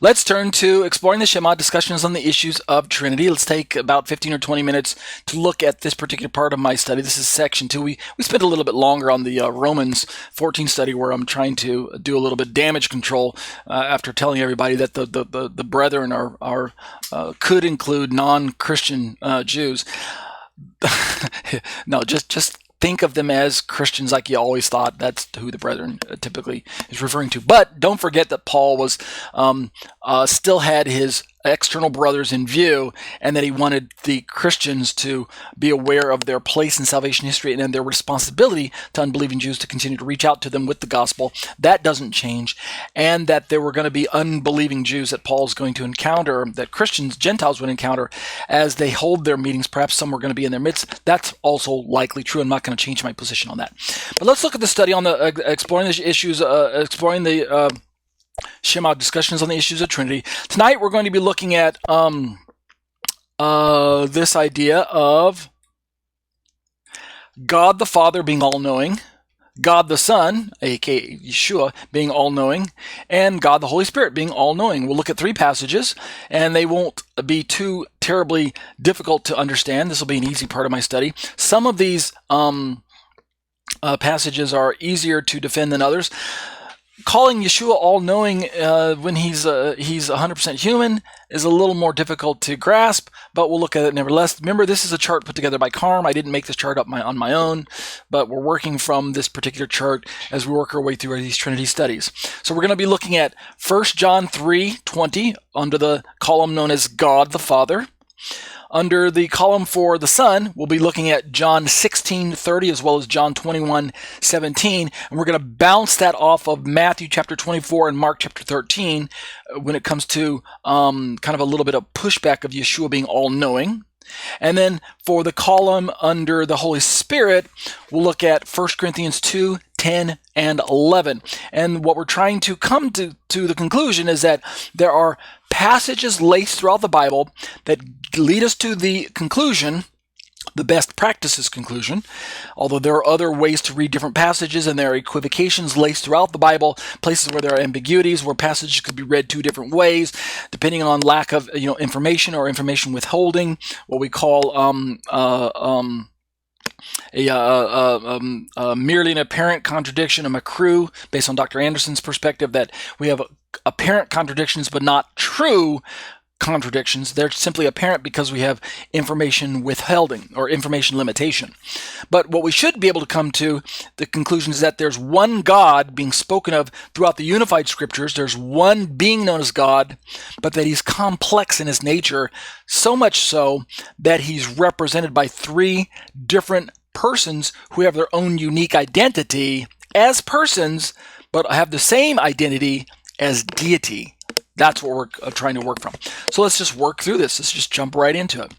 Let's turn to exploring the Shema, discussions on the issues of Trinity. Let's take about 15 or 20 minutes to look at this particular part of my study. This is section 2. We spent a little bit longer on the Romans 14 study, where I'm trying to do a little bit damage control after telling everybody that the brethren are could include non-Christian Jews. No, just think of them as Christians like you always thought. That's who the brethren typically is referring to. But don't forget that Paul was still had his external brothers in view, and that he wanted the Christians to be aware of their place in salvation history and their responsibility to unbelieving Jews to continue to reach out to them with the gospel. That doesn't change. And that there were going to be unbelieving Jews that Paul's going to encounter, that Christians, Gentiles would encounter as they hold their meetings. Perhaps some were going to be in their midst. That's also likely true. I'm not going to change my position on that. But let's look at the study on the exploring the issues, exploring the Shema, discussions on the issues of Trinity. Tonight we're going to be looking at this idea of God the Father being all-knowing, God the Son, aka Yeshua, being all-knowing, and God the Holy Spirit being all-knowing. We'll look at 3 passages, and they won't be too terribly difficult to understand. This will be an easy part of my study. Some of these passages are easier to defend than others. Calling Yeshua all-knowing when he's 100% human is a little more difficult to grasp, but we'll look at it nevertheless. Remember, this is a chart put together by CARM. I didn't make this chart up on my own, but we're working from this particular chart as we work our way through these Trinity studies. So we're going to be looking at 1 John 3:20 under the column known as God the Father. Under the column for the Son, we'll be looking at John 16:30 as well as John 21:17, and we're going to bounce that off of Matthew chapter 24 and Mark chapter 13 when it comes to kind of a little bit of pushback of Yeshua being all-knowing. And then for the column under the Holy Spirit, we'll look at 1 Corinthians 2, 10, and 11. And what we're trying to come to the conclusion is that there are passages laced throughout the Bible that lead us to the conclusion, the best practices conclusion, although there are other ways to read different passages, and there are equivocations laced throughout the Bible, places where there are ambiguities, where passages could be read 2 different ways, depending on lack of information or information withholding, what we call merely an apparent contradiction, a makru, based on Dr. Anderson's perspective, that we have apparent contradictions but not true contradictions. They're simply apparent because we have information withholding or information limitation. But what we should be able to come to the conclusion is that there's one God being spoken of throughout the unified scriptures. There's one being known as God, but that he's complex in his nature, so much so that he's represented by 3 different persons who have their own unique identity as persons, but have the same identity as deity. That's what we're trying to work from. So let's just work through this. Let's just jump right into it.